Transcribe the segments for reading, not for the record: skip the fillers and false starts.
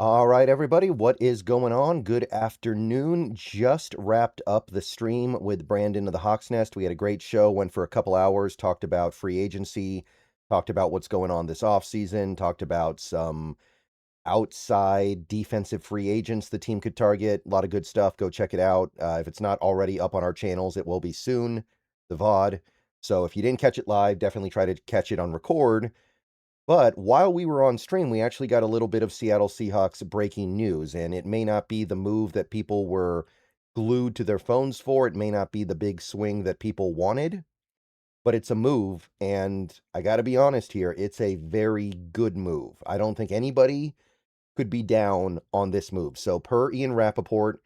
All right, everybody, what is going on? Good afternoon. Just wrapped up the stream with Brandon of the Hawks Nest. We had a great show, went for a couple hours, talked about free agency, talked about what's going on this offseason, talked about some outside defensive free agents the team could target. A lot of good stuff. Go check it out. If it's not already up on our channels, it will be soon, the VOD. So if you didn't catch it live, definitely try to catch it on record. But while we were on stream, we actually got a little bit of Seattle Seahawks breaking news, and it may not be the move that people were glued to their phones for. It may not be the big swing that people wanted, but it's a move, and I got to be honest here, it's a very good move. I don't think anybody could be down on this move. So per Ian Rappaport,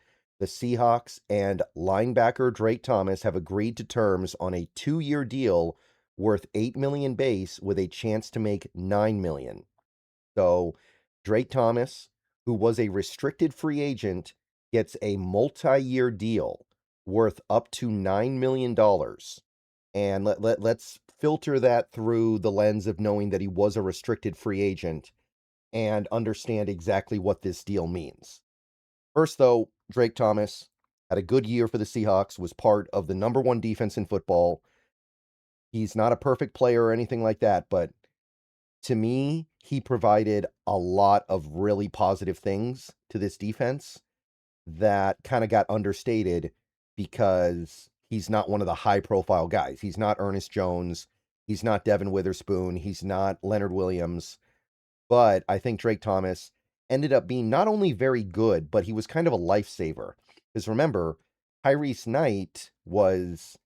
the Seahawks and linebacker Drake Thomas have agreed to terms on a 2-year deal worth $8 million base with a chance to make $9 million. So Drake Thomas, who was a restricted free agent, gets a multi-year deal worth up to $9 million. And let's filter that through the lens of knowing that he was a restricted free agent and understand exactly what this deal means. First, though, Drake Thomas had a good year for the Seahawks, was part of the number one defense in football. He's not a perfect player or anything like that, but to me, he provided a lot of really positive things to this defense that kind of got understated because he's not one of the high profile guys. He's not Ernest Jones. He's not Devin Witherspoon. He's not Leonard Williams. But I think Drake Thomas ended up being not only very good, but he was kind of a lifesaver. Because remember, Tyrese Knight was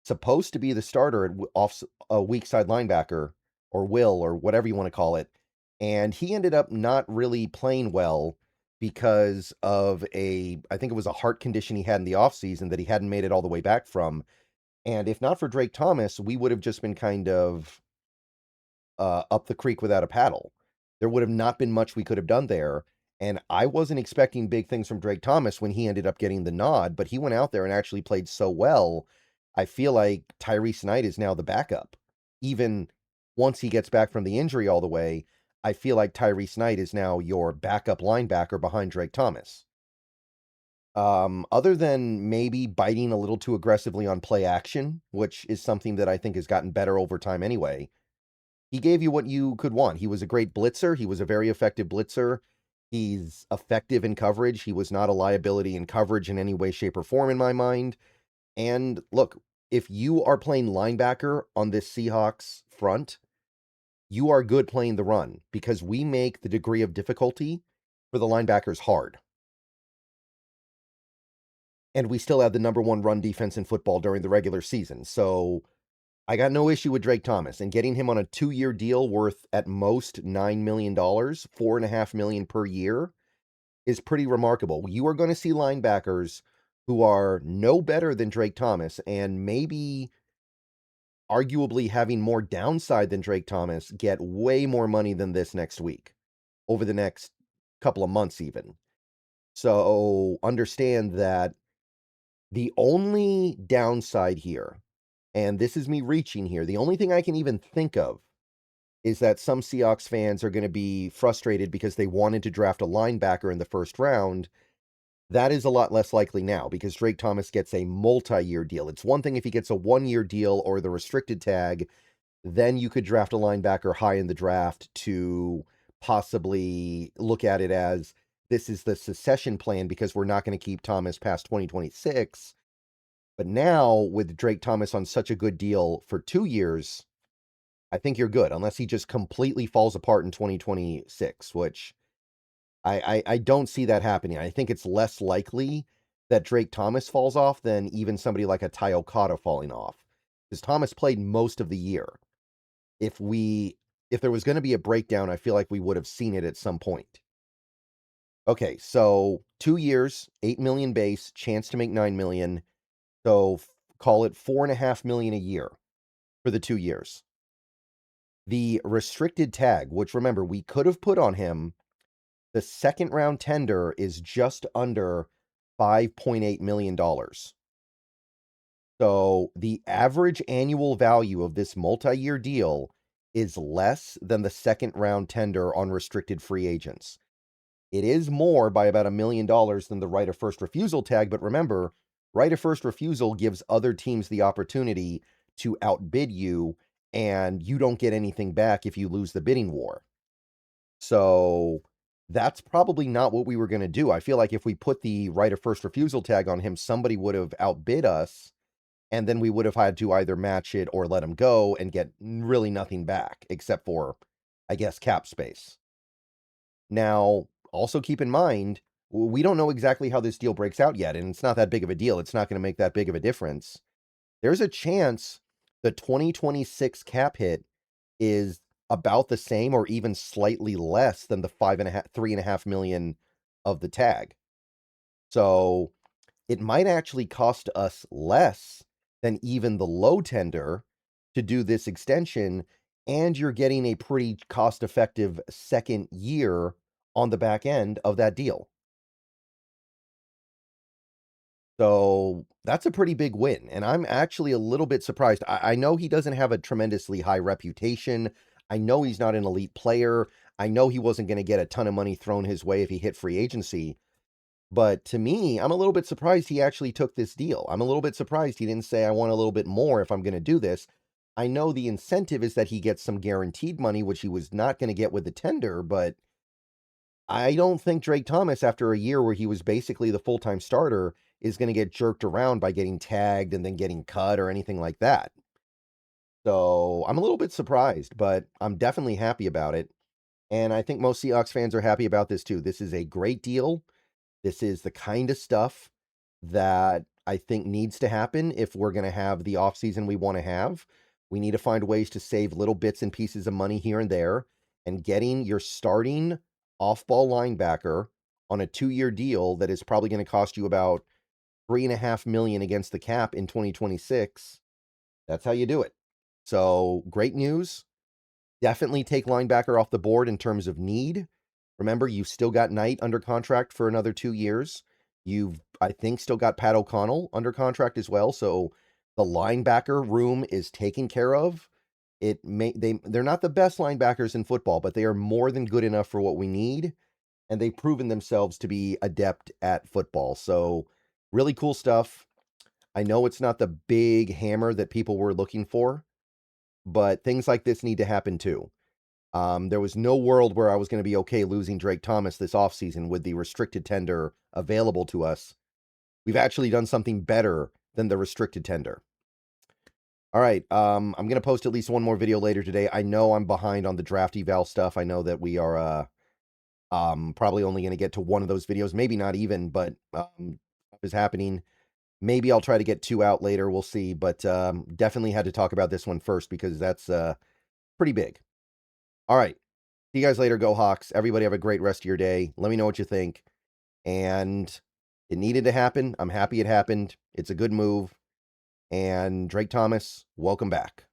supposed to be the starter at off a weak side linebacker, or will, or whatever you want to call it. And he ended up not really playing well because of I think it was a heart condition he had in the offseason that he hadn't made it all the way back from. And if not for Drake Thomas, we would have just been kind of up the creek without a paddle. There would have not been much we could have done there. And I wasn't expecting big things from Drake Thomas when he ended up getting the nod, but he went out there and actually played so well. I feel like Tyrese Knight is now the backup. Even once he gets back from the injury all the way, I feel like Tyrese Knight is now your backup linebacker behind Drake Thomas. Other than maybe biting a little too aggressively on play action, which is something that I think has gotten better over time anyway, he gave you what you could want. He was a great blitzer. He was a very effective blitzer. He's effective in coverage. He was not a liability in coverage in any way, shape, or form in my mind. And look, if you are playing linebacker on this Seahawks front, you are good playing the run because we make the degree of difficulty for the linebackers hard. And we still have the number one run defense in football during the regular season. So I got no issue with Drake Thomas, and getting him on a 2-year deal worth at most $9 million, $4.5 million per year, is pretty remarkable. You are going to see linebackers who are no better than Drake Thomas and maybe arguably having more downside than Drake Thomas get way more money than this next week, over the next couple of months even. So understand that the only downside here, and this is me reaching here, the only thing I can even think of is that some Seahawks fans are going to be frustrated because they wanted to draft a linebacker in the first round. That is a lot less likely now because Drake Thomas gets a multi-year deal. It's one thing if he gets a 1-year deal or the restricted tag, then you could draft a linebacker high in the draft to possibly look at it as this is the succession plan because we're not going to keep Thomas past 2026. But now with Drake Thomas on such a good deal for 2 years, I think you're good, unless he just completely falls apart in 2026, which I don't see that happening. I think it's less likely that Drake Thomas falls off than even somebody like a Ty Okada falling off, because Thomas played most of the year. If there was going to be a breakdown, I feel like we would have seen it at some point. Okay, so 2 years, 8 million base, chance to make 9 million. So call it 4.5 million a year for the 2 years. The restricted tag, which remember, we could have put on him, the second round tender is just under $5.8 million. So the average annual value of this multi-year deal is less than the second round tender on restricted free agents. It is more by about $1 million than the right of first refusal tag, but remember, right of first refusal gives other teams the opportunity to outbid you, and you don't get anything back if you lose the bidding war. So that's probably not what we were going to do. I feel like if we put the right of first refusal tag on him, somebody would have outbid us, and then we would have had to either match it or let him go and get really nothing back, except for, I guess, cap space. Now, also keep in mind, we don't know exactly how this deal breaks out yet, and it's not that big of a deal. It's not going to make that big of a difference. There's a chance the 2026 cap hit is about the same or even slightly less than the 3.5 million of the tag. So it might actually cost us less than even the low tender to do this extension, and you're getting a pretty cost-effective second year on the back end of that deal. So that's a pretty big win, and I'm actually a little bit surprised. I know he doesn't have a tremendously high reputation. I know he's not an elite player. I know he wasn't going to get a ton of money thrown his way if he hit free agency. But to me, I'm a little bit surprised he actually took this deal. I'm a little bit surprised he didn't say, I want a little bit more if I'm going to do this. I know the incentive is that he gets some guaranteed money, which he was not going to get with the tender, but I don't think Drake Thomas, after a year where he was basically the full-time starter, is going to get jerked around by getting tagged and then getting cut or anything like that. So I'm a little bit surprised, but I'm definitely happy about it. And I think most Seahawks fans are happy about this too. This is a great deal. This is the kind of stuff that I think needs to happen if we're going to have the offseason we want to have. We need to find ways to save little bits and pieces of money here and there, and getting your starting off-ball linebacker on a 2-year deal that is probably going to cost you about $3.5 million against the cap in 2026. That's how you do it. So great news. Definitely take linebacker off the board in terms of need. Remember, you've still got Knight under contract for another 2 years. You've, I think, still got Pat O'Connell under contract as well. So the linebacker room is taken care of. They're not the best linebackers in football, but they are more than good enough for what we need, and they've proven themselves to be adept at football. So really cool stuff. I know it's not the big hammer that people were looking for, but things like this need to happen too. There was no world where I was going to be okay losing Drake Thomas this offseason with the restricted tender available to us. We've actually done something better than the restricted tender. All right, I'm going to post at least one more video later today. I know I'm behind on the draft eval stuff. I know that we are probably only going to get to one of those videos, maybe not even, but is happening. Maybe I'll try to get 2 out later. We'll see, but definitely had to talk about this one first because that's pretty big. All right. See you guys later. Go Hawks. Everybody have a great rest of your day. Let me know what you think. And it needed to happen. I'm happy it happened. It's a good move. And Drake Thomas, welcome back.